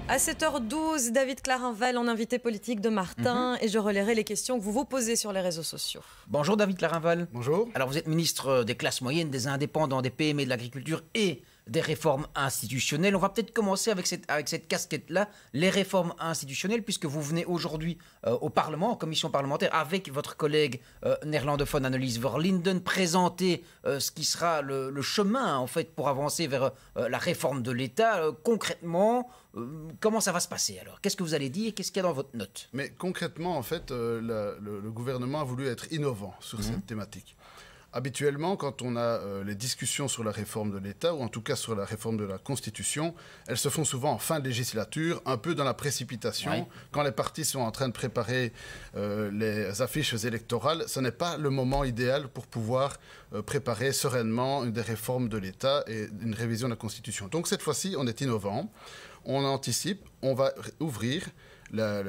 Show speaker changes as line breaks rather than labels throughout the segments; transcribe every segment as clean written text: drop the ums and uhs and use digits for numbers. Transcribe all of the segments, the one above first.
À 7h12, David Clarinval en invité politique de Martin et je relayerai les questions que vous vous posez sur les réseaux sociaux.
Bonjour David Clarinval.
Bonjour.
Alors vous êtes ministre des classes moyennes, des indépendants, des PME, de l'agriculture et des réformes institutionnelles. On va peut-être commencer avec cette casquette-là, les réformes institutionnelles, puisque vous venez aujourd'hui au Parlement, en commission parlementaire, avec votre collègue néerlandophone Annelies Verlinden, présenter ce qui sera le chemin en fait pour avancer vers la réforme de l'État. Concrètement, comment ça va se passer alors? Qu'est-ce que vous allez dire? Qu'est-ce qu'il y a dans votre note?
Mais concrètement, en fait, le gouvernement a voulu être innovant sur cette thématique. Habituellement, quand on a les discussions sur la réforme de l'État, ou en tout cas sur la réforme de la Constitution, elles se font souvent en fin de législature, un peu dans la précipitation. Quand les partis sont en train de préparer les affiches électorales, ce n'est pas le moment idéal pour pouvoir préparer sereinement des réformes de l'État et une révision de la Constitution. Donc cette fois-ci, on est innovant, on anticipe, on va ouvrir la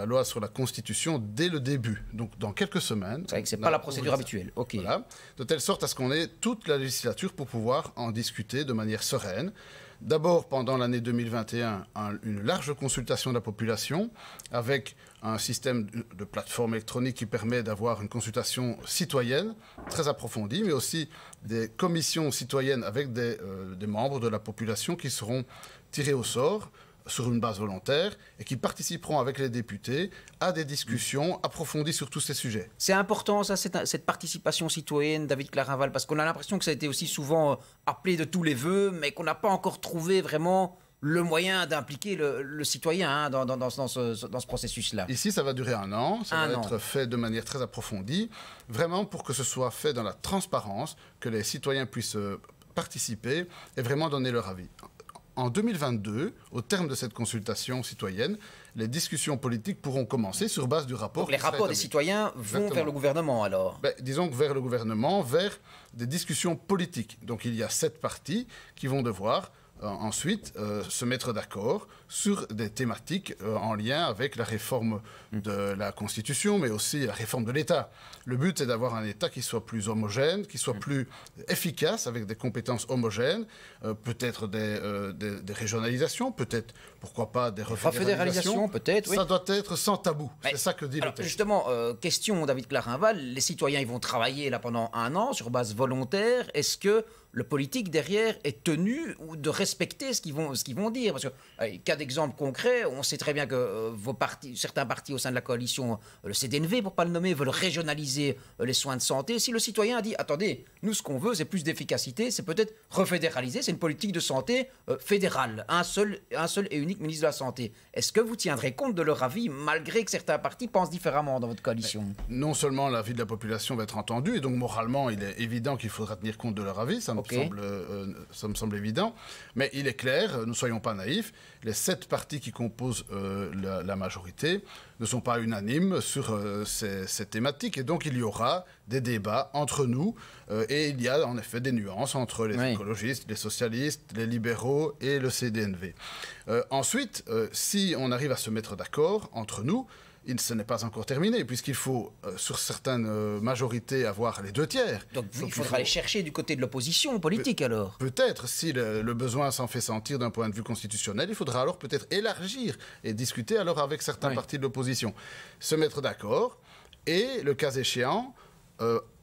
loi sur la Constitution dès le début, donc dans quelques semaines.
C'est vrai que ce n'est pas la procédure habituelle. Okay.
Voilà. De telle sorte à ce qu'on ait toute la législature pour pouvoir en discuter de manière sereine. D'abord, pendant l'année 2021, une large consultation de la population avec un système de plateforme électronique qui permet d'avoir une consultation citoyenne très approfondie, mais aussi des commissions citoyennes avec des membres de la population qui seront tirés au sort sur une base volontaire et qui participeront avec les députés à des discussions approfondies sur tous ces sujets.
C'est important, ça, cette participation citoyenne, David Clarinval, parce qu'on a l'impression que ça a été aussi souvent appelé de tous les vœux, mais qu'on n'a pas encore trouvé vraiment le moyen d'impliquer le citoyen dans ce processus-là.
Ici, ça va durer un an, ça va être fait de manière très approfondie, vraiment pour que ce soit fait dans la transparence, que les citoyens puissent participer et vraiment donner leur avis. En 2022, au terme de cette consultation citoyenne, les discussions politiques pourront commencer sur base du rapport.
Donc les rapports des citoyens vont vers le gouvernement alors?
Disons que vers le gouvernement, vers des discussions politiques. Donc il y a 7 partis qui vont devoir ensuite se mettre d'accord sur des thématiques en lien avec la réforme de la Constitution, mais aussi la réforme de l'État. Le but, c'est d'avoir un État qui soit plus homogène, qui soit plus efficace, avec des compétences homogènes, peut-être des régionalisations, peut-être, pourquoi pas, des refédéralisations.
Peut-être, oui.
Ça doit être sans tabou, c'est ça que dit le texte.
Justement, question David Clarinval, les citoyens ils vont travailler là pendant un an sur base volontaire. Est-ce que le politique derrière est tenu de respecter ce qu'ils vont dire? Parce que, cas d'exemple concret, on sait très bien que certains partis au sein de la coalition, le CDNV pour ne pas le nommer, veulent régionaliser les soins de santé. Si le citoyen a dit, attendez, nous ce qu'on veut c'est plus d'efficacité, c'est peut-être refédéraliser, c'est une politique de santé fédérale, un seul et unique ministre de la Santé. Est-ce que vous tiendrez compte de leur avis, malgré que certains partis pensent différemment dans votre coalition?
Non seulement l'avis de la population va être entendu, et donc moralement il est évident qu'il faudra tenir compte de leur avis, ça me semble évident, mais il est clair, ne soyons pas naïfs, les 7 partis qui composent la majorité ne sont pas unanimes sur ces thématiques, et donc il y aura des débats entre nous, et il y a en effet des nuances entre les écologistes, les socialistes, les libéraux et le CDNV. Ensuite, si on arrive à se mettre d'accord entre nous, ce n'est pas encore terminé, puisqu'il faut, sur certaines majorités, avoir les 2 tiers.
Donc il faudra aller chercher du côté de l'opposition politique, alors?
Peut-être, si le besoin s'en fait sentir d'un point de vue constitutionnel, il faudra alors peut-être élargir et discuter alors avec certains partis de l'opposition. Se mettre d'accord, et le cas échéant,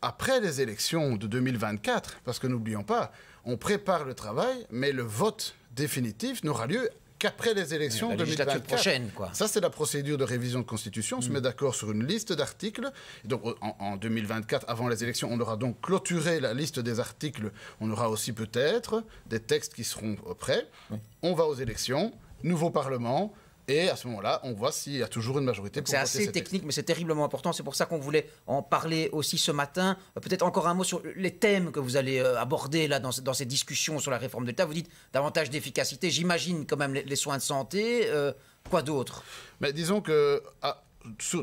après les élections de 2024, parce que n'oublions pas, on prépare le travail, mais le vote définitif n'aura lieu qu'après les élections de 2024.
Prochaine, quoi.
Ça, c'est la procédure de révision de Constitution. On se met d'accord sur une liste d'articles. Donc, en 2024, avant les élections, on aura donc clôturé la liste des articles. On aura aussi peut-être des textes qui seront prêts. On va aux élections, nouveau Parlement. Et à ce moment-là, on voit s'il y a toujours une majorité pour voter.
C'est assez technique, mais c'est terriblement important. C'est pour ça qu'on voulait en parler aussi ce matin. Peut-être encore un mot sur les thèmes que vous allez aborder là, dans ces discussions sur la réforme de l'État. Vous dites davantage d'efficacité. J'imagine quand même les soins de santé. Quoi d'autre?
Mais disons que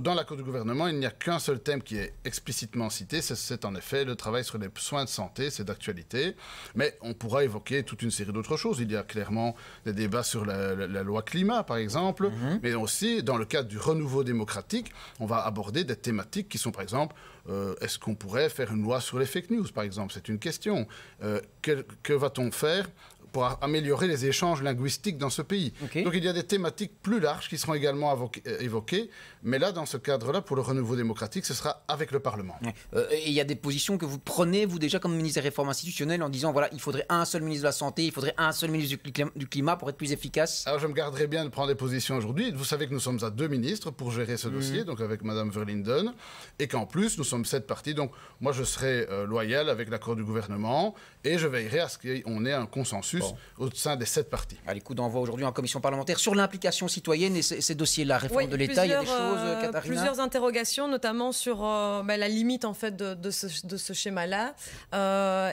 dans l'accord du gouvernement, il n'y a qu'un seul thème qui est explicitement cité, c'est en effet le travail sur les soins de santé, c'est d'actualité, mais on pourra évoquer toute une série d'autres choses. Il y a clairement des débats sur la loi climat, par exemple, mais aussi, dans le cadre du renouveau démocratique, on va aborder des thématiques qui sont, par exemple, est-ce qu'on pourrait faire une loi sur les fake news, par exemple? C'est une question. Que va-t-on faire pour améliorer les échanges linguistiques dans ce pays.
Okay.
Donc il y a des thématiques plus larges qui seront également évoquées, mais là, dans ce cadre-là, pour le renouveau démocratique, ce sera avec le Parlement.
Et il y a des positions que vous prenez, vous déjà, comme ministre des Réformes institutionnelles, en disant, voilà, il faudrait un seul ministre de la Santé, il faudrait un seul ministre du Climat pour être plus efficace.
Alors je me garderai bien de prendre des positions aujourd'hui. Vous savez que nous sommes à 2 ministres pour gérer ce dossier, donc avec Mme Verlinden, et qu'en plus, nous sommes 7 partis. Donc moi, je serai loyal avec l'accord du gouvernement, et je veillerai à ce qu'on ait un consensus au sein des 7 partis.
Allez, coup d'envoi aujourd'hui en commission parlementaire sur l'implication citoyenne et ces dossiers-là, réforme de l'État, il y a des choses, Katharina?
Plusieurs interrogations, notamment sur la limite en fait de ce schéma-là,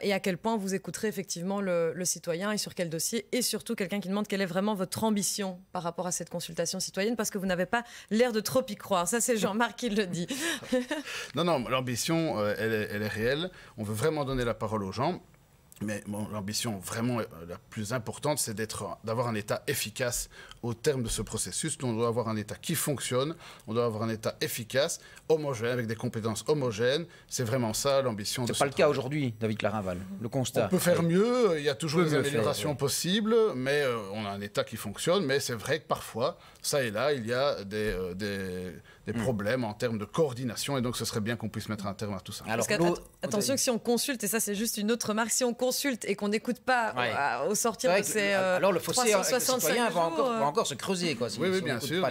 et à quel point vous écouterez effectivement le citoyen et sur quel dossier, et surtout quelqu'un qui demande quelle est vraiment votre ambition par rapport à cette consultation citoyenne, parce que vous n'avez pas l'air de trop y croire. Ça, c'est Jean-Marc qui le dit.
Non, l'ambition, elle est réelle. On veut vraiment donner la parole aux gens. Mais l'ambition vraiment la plus importante, c'est d'avoir un État efficace au terme de ce processus. On doit avoir un État qui fonctionne, on doit avoir un État efficace, homogène, avec des compétences homogènes. C'est vraiment ça l'ambition.
C'est pas le cas aujourd'hui, David Clarinval, le constat.
On peut faire mieux, il y a toujours des améliorations possibles, mais on a un État qui fonctionne. Mais c'est vrai que parfois, ça et là, il y a des problèmes en termes de coordination, et donc ce serait bien qu'on puisse mettre un terme à tout ça.
Alors, attention que si on consulte, et ça c'est juste une autre remarque, si on consulte et qu'on n'écoute pas au sortir de ces
alors le fossé avec les
365
citoyens
jours,
va encore se creuser. Quoi,
oui, bien sûr.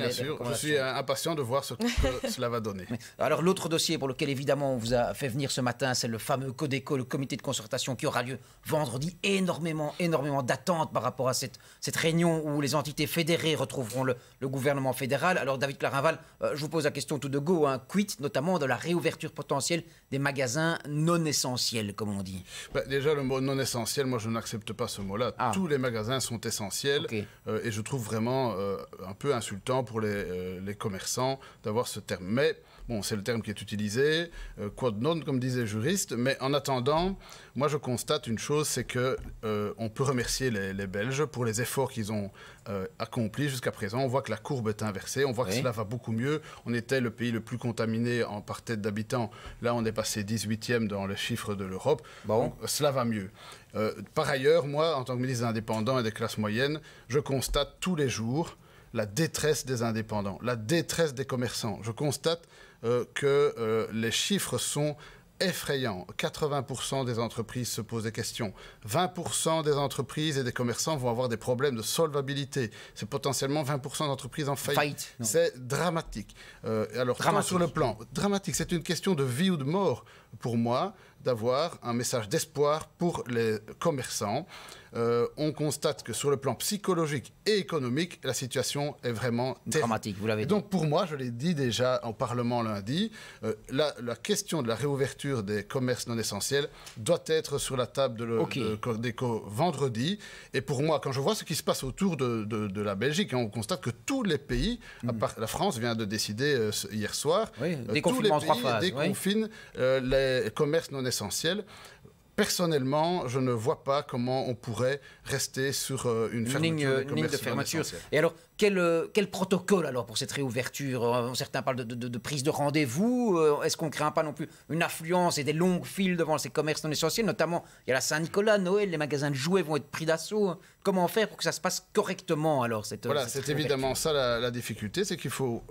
Je suis impatient de voir ce que cela va donner.
Alors l'autre dossier pour lequel évidemment on vous a fait venir ce matin, c'est le fameux Codeco, le comité de concertation qui aura lieu vendredi. Énormément d'attentes par rapport à cette réunion où les entités fédérées retrouveront le gouvernement fédéral. Alors David Clarinval, je vous pose la question tout de go, quid notamment de la réouverture potentielle des magasins non essentiels, comme on dit.
Déjà, le mot non essentiel, moi je n'accepte pas ce mot-là. Tous les magasins sont essentiels, et je trouve vraiment un peu insultant pour les commerçants d'avoir ce terme. Mais bon, c'est le terme qui est utilisé, quod non, comme disait le juriste. Mais en attendant, moi je constate une chose, c'est que on peut remercier les Belges pour les efforts qu'ils ont accomplis jusqu'à présent. On voit que la courbe est inversée, on voit que cela va beaucoup mieux. On était le pays le plus contaminé par tête d'habitants. Là, on est passé 18e dans les chiffres de l'Europe. Donc, cela va mieux. Par ailleurs, moi, en tant que ministre des Indépendants et des classes moyennes, je constate tous les jours la détresse des indépendants, la détresse des commerçants. Je constate que les chiffres sont effrayants. 80% des entreprises se posent des questions. 20% des entreprises et des commerçants vont avoir des problèmes de solvabilité. C'est potentiellement 20% d'entreprises en faillite. C'est dramatique. Alors, sur le plan dramatique, c'est une question de vie ou de mort pour moi d'avoir un message d'espoir pour les commerçants. On constate que sur le plan psychologique et économique, la situation est vraiment
dramatique, vous l'avez dit.
Donc pour moi, je l'ai dit déjà au Parlement lundi, la question de la réouverture des commerces non essentiels doit être sur la table de Codeco vendredi. Et pour moi, quand je vois ce qui se passe autour de la Belgique, on constate que tous les pays, à part la France vient de décider hier soir, tous les pays déconfinent les commerces non essentiels. Personnellement, je ne vois pas comment on pourrait rester sur une
ligne de fermeture. Et alors, quel protocole alors pour cette réouverture? Certains parlent de prise de rendez-vous. Est-ce qu'on ne craint pas non plus une affluence et des longues files devant ces commerces non essentiels? Notamment, il y a la Saint-Nicolas, Noël, les magasins de jouets vont être pris d'assaut. Comment faire pour que ça se passe correctement alors
c'est évidemment ça la difficulté, c'est qu'il faut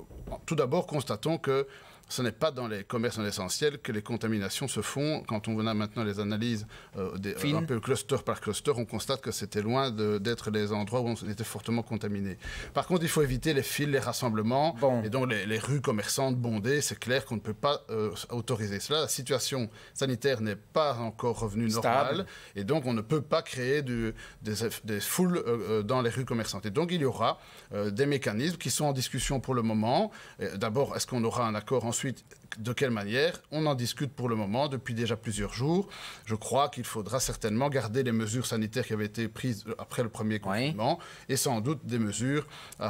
tout d'abord constatons que ce n'est pas dans les commerces non essentiels que les contaminations se font. Quand on a maintenant les analyses un peu cluster par cluster, on constate que c'était loin d'être les endroits où on était fortement contaminé. Par contre, il faut éviter les files, les rassemblements, et donc les rues commerçantes bondées. C'est clair qu'on ne peut pas autoriser cela. La situation sanitaire n'est pas encore revenue normale, et donc on ne peut pas créer des foules dans les rues commerçantes. Et donc il y aura des mécanismes qui sont en discussion pour le moment. D'abord, est-ce qu'on aura un accord ensuite? De quelle manière? On en discute pour le moment depuis déjà plusieurs jours. Je crois qu'il faudra certainement garder les mesures sanitaires qui avaient été prises après le premier confinement, et sans doute des mesures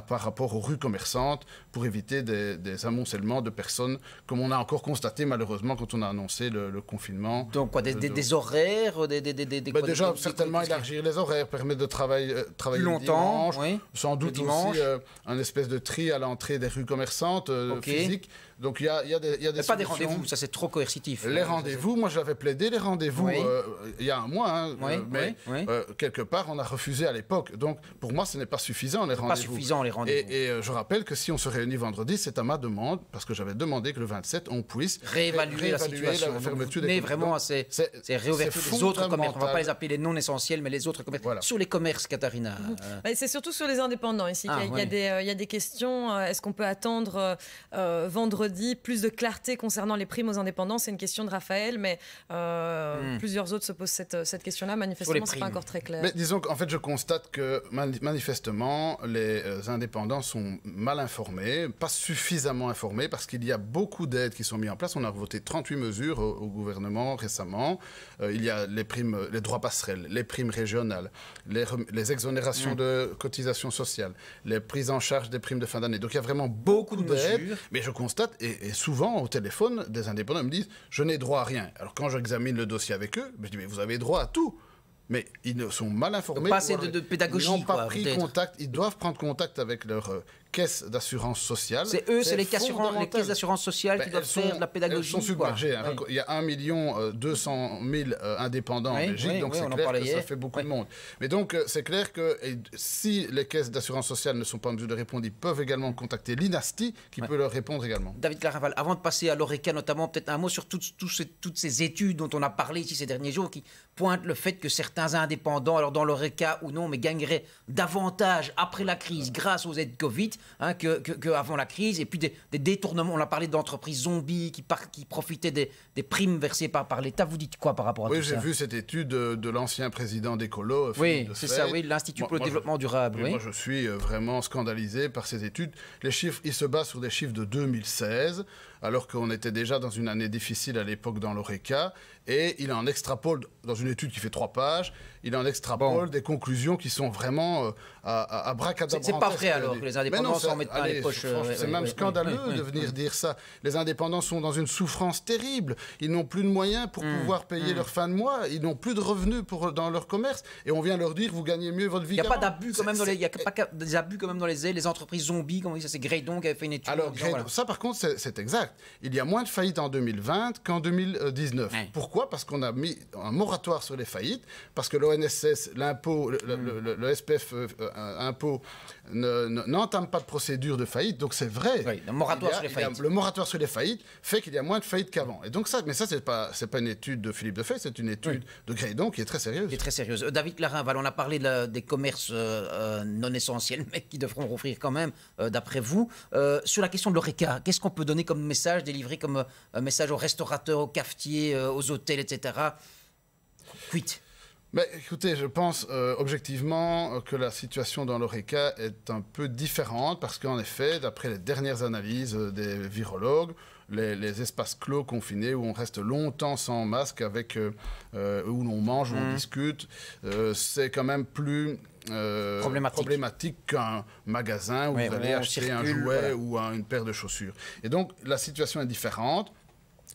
par rapport aux rues commerçantes pour éviter des amoncellements de personnes, comme on a encore constaté malheureusement quand on a annoncé le confinement.
Donc quoi, des horaires
déjà, certainement élargir les horaires, permettre de travailler plus longtemps, dimanche, sans doute aussi un espèce de tri à l'entrée des rues commerçantes physiques. Donc il y a des
Mais pas des
solutions.
rendez-vous, ça c'est trop coercitif.
Les rendez-vous, moi j'avais plaidé les rendez-vous
Oui.
il y a un mois, hein, mais
oui.
quelque part on a refusé à l'époque. Donc pour moi ce n'est pas suffisant les rendez-vous.
Pas suffisant les rendez-vous.
Et je rappelle que si on se réunit vendredi, c'est à ma demande, parce que j'avais demandé que le 27 on puisse
réévaluer la situation.
la fermeture
mais
des
vraiment, c'est réouverture des autres commerces. On ne va pas les appeler les non essentiels, mais les autres commerces.
Voilà.
Sur les commerces, Katharina.
C'est surtout sur les indépendants ici qu'il y a des questions. Est-ce qu'on peut attendre vendredi plus de clarté concernant les primes aux indépendants? C'est une question de Raphaël, mais plusieurs autres se posent cette question-là. Manifestement, c'est pas encore très clair.
Mais disons qu'en fait, je constate que manifestement, les indépendants sont mal informés, pas suffisamment informés, parce qu'il y a beaucoup d'aides qui sont mises en place. On a voté 38 mesures au gouvernement récemment. Il y a les primes, les droits passerelles, les primes régionales, les exonérations de cotisations sociales, les prises en charge des primes de fin d'année. Donc il y a vraiment beaucoup d'aides. Mais je constate, et souvent au téléphone, des indépendants me disent « je n'ai droit à rien ». Alors quand j'examine le dossier avec eux, je dis « mais vous avez droit à tout ». Mais ils ne sont mal informés.
Pas assez de pédagogie.
Ils n'ont pas pris contact. Ils doivent prendre contact avec leur caisse d'assurance sociale.
C'est eux, c'est les caisses d'assurance sociale qui doivent faire de la pédagogie.
Elles sont submergées. Hein. Oui. Il y a 1 200 000 indépendants en Belgique, donc c'est clair que ça fait beaucoup de monde. Mais donc c'est clair que si les caisses d'assurance sociale ne sont pas en mesure de répondre, ils peuvent également contacter l'INASTI qui peut leur répondre également.
David Clarinval, avant de passer à l'ORECA notamment, peut-être un mot sur toutes ces études dont on a parlé ici ces derniers jours qui pointent le fait que certains indépendants, alors dans l'ORECA ou non, mais gagneraient davantage après la crise grâce aux aides Covid que avant la crise, et puis des détournements. On a parlé d'entreprises zombies qui profitaient des primes versées par l'État. Vous dites quoi par rapport à tout ça?
Oui, j'ai vu cette étude de l'ancien président d'Ecolo.
Oui, c'est ça, oui, l'Institut pour le développement durable.
Moi, je suis vraiment scandalisé par ces études. Les chiffres, ils se basent sur des chiffres de 2016, alors qu'on était déjà dans une année difficile à l'époque dans l'ORECA, et il en extrapole, dans une étude qui fait 3 pages, il en extrapole des conclusions qui sont vraiment à bracadabrantesques.
C'est pas vrai alors que les indépendants s'en mettent plein les poches.
C'est même scandaleux de venir dire ça. Les indépendants sont dans une souffrance terrible. Ils n'ont plus de moyens pour pouvoir payer leur fin de mois. Ils n'ont plus de revenus dans leur commerce. Et on vient leur dire, vous gagnez mieux votre vie.
Il n'y a pas d'abus quand même dans les... Il y a pas des abus quand même dans les entreprises zombies, comme on dit ça, c'est Graydon qui avait fait une étude.
Alors, ça par contre, c'est exact. Il y a moins de faillites en 2020 qu'en 2019. Pourquoi? Parce qu'on a mis un moratoire sur les faillites, parce que l'ONSS, l'impôt, le SPF impôt n'entame pas de procédure de faillite, donc c'est vrai.
Oui, le moratoire sur les faillites.
Le moratoire sur les faillites fait qu'il y a moins de faillites qu'avant. Et donc ça, mais ça, c'est pas une étude de Philippe Defay, c'est une étude de Graydon qui est très sérieuse.
Qui est très sérieuse. David Clarinval, on a parlé des commerces non essentiels, mais qui devront rouvrir quand même, d'après vous. Sur la question de l'ORECA, qu'est-ce qu'on peut donner comme message, délivrer comme message aux restaurateurs, aux cafetiers, aux hôtels, etc. Quid?
Mais écoutez, je pense objectivement que la situation dans l'ORECA est un peu différente parce qu'en effet, d'après les dernières analyses des virologues, les espaces clos confinés où on reste longtemps sans masque, où l'on mange, où on discute, c'est quand même plus problématique qu'un magasin où vous allez acheter un jouet ou une paire de chaussures. Et donc la situation est différente.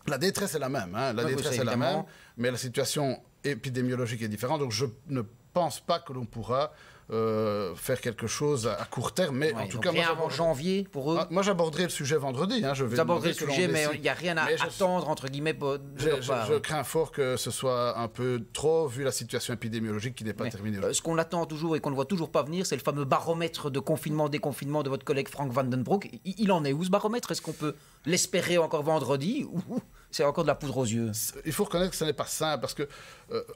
La détresse est la même, hein, mais la situation épidémiologique est différente. Donc je ne pense pas que l'on pourra faire quelque chose à court terme, mais en tout cas,
rien avant janvier pour eux.
Moi, j'aborderai le sujet vendredi. Hein,
vous aborderez le sujet, mais il n'y a rien à attendre entre guillemets.
Je crains fort que ce soit un peu trop, vu la situation épidémiologique qui n'est pas terminée.
Ce qu'on attend toujours et qu'on ne voit toujours pas venir, c'est le fameux baromètre de confinement-déconfinement de votre collègue Frank Vandenbroek. Il en est où ce baromètre? Est-ce qu'on peut l'espérer encore vendredi ou c'est encore de la poudre aux yeux?
Il faut reconnaître que ce n'est pas simple parce que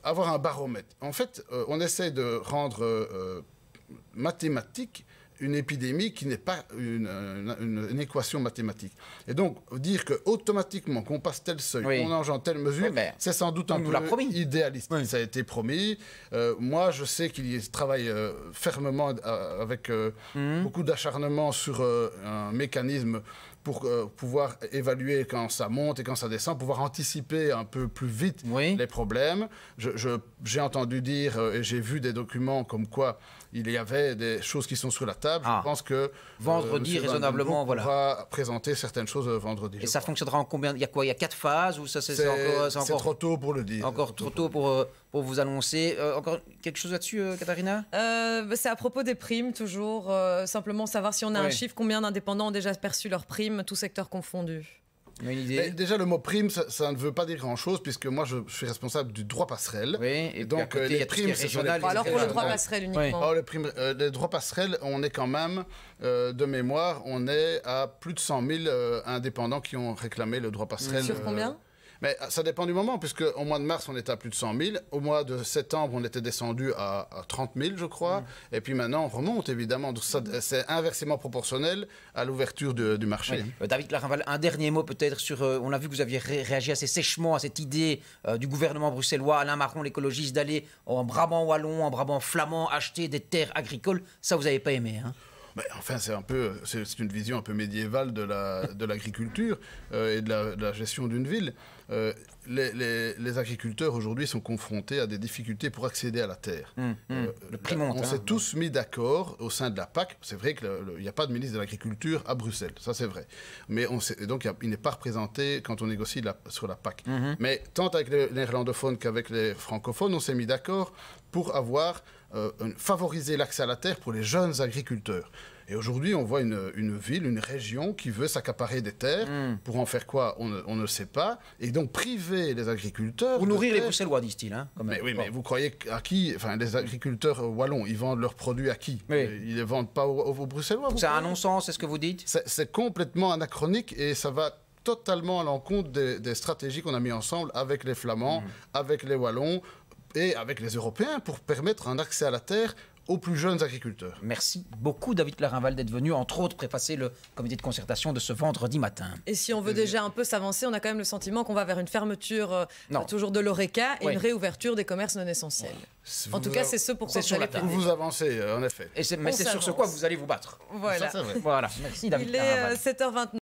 avoir un baromètre, en fait, on essaie de rendre mathématique une épidémie qui n'est pas une équation mathématique. Et donc, dire qu'automatiquement, qu'on passe tel seuil, qu'on engendre telle mesure, c'est sans doute un peu idéaliste. Ça a été promis. Moi, je sais qu'il travaille fermement avec beaucoup d'acharnement sur un mécanisme pour pouvoir évaluer quand ça monte et quand ça descend, pouvoir anticiper un peu plus vite les problèmes. J'ai entendu dire et j'ai vu des documents comme quoi il y avait des choses qui sont sur la table. Je pense que
vendredi, raisonnablement,
pourra présenter certaines choses vendredi.
Et ça fonctionnera en combien? Il y a quoi? Il y a 4 phases ou ça c'est
trop tôt pour le dire.
Encore trop tôt pour pour vous annoncer. Encore quelque chose là-dessus, Katharina?
C'est à propos des primes, toujours. Simplement savoir si on a un chiffre, combien d'indépendants ont déjà perçu leurs primes, tout secteur confondu.
Une idée.
Déjà, le mot prime, ça ne veut pas dire grand-chose, puisque moi, je suis responsable du droit passerelle.
Oui, et
donc,
côté,
les primes, c'est
Bon, alors pour le droit passerelle uniquement.
Les droits passerelles, on est quand même, de mémoire, on est à plus de 100 000 indépendants qui ont réclamé le droit passerelle.
Sur combien?
Mais ça dépend du moment, puisque au mois de mars, on était à plus de 100 000. Au mois de septembre, on était descendu à 30 000, je crois. Et puis maintenant, on remonte, évidemment. Donc c'est inversement proportionnel à l'ouverture du marché.
Oui. David Clarinval, un dernier mot peut-être sur... on a vu que vous aviez réagi assez sèchement à cette idée du gouvernement bruxellois, Alain Marron, l'écologiste, d'aller en Brabant wallon, en Brabant flamand, acheter des terres agricoles. Ça, vous n'avez pas aimé, hein?
Mais enfin, c'est une vision un peu médiévale de l'agriculture et de la gestion d'une ville. Les agriculteurs aujourd'hui sont confrontés à des difficultés pour accéder à la terre.
Le prix monte.
On s'est tous mis d'accord au sein de la PAC. C'est vrai qu'il n'y a pas de ministre de l'Agriculture à Bruxelles, ça c'est vrai. Mais donc il n'est pas représenté quand on négocie sur la PAC. Mais tant avec les néerlandophones qu'avec les francophones, on s'est mis d'accord pour favoriser l'accès à la terre pour les jeunes agriculteurs. Et aujourd'hui, on voit une ville, une région qui veut s'accaparer des terres. Pour en faire quoi, on ne le sait pas. Et donc priver les agriculteurs...
Pour nourrir les Bruxellois, disent-ils. Hein,
mais oui, mais vous croyez à qui? Enfin, les agriculteurs wallons, ils vendent leurs produits à qui? Ils ne les vendent pas aux Bruxellois.
C'est un non-sens, c'est ce que vous dites?
C'est complètement anachronique et ça va totalement à l'encontre des stratégies qu'on a mis ensemble avec les Flamands, avec les Wallons et avec les Européens pour permettre un accès à la terre aux plus jeunes agriculteurs.
Merci beaucoup David Clarinval d'être venu, entre autres, préfacer le comité de concertation de ce vendredi matin.
Et si on veut déjà un peu s'avancer, on a quand même le sentiment qu'on va vers une fermeture toujours de l'ORECA et une réouverture des commerces non essentiels. En tout cas, c'est ce pour quoi
vous avancez, en effet.
Mais c'est sur ce quoi vous allez vous battre.
Voilà.
Voilà. Merci David Clarinval.
Il est 7h29.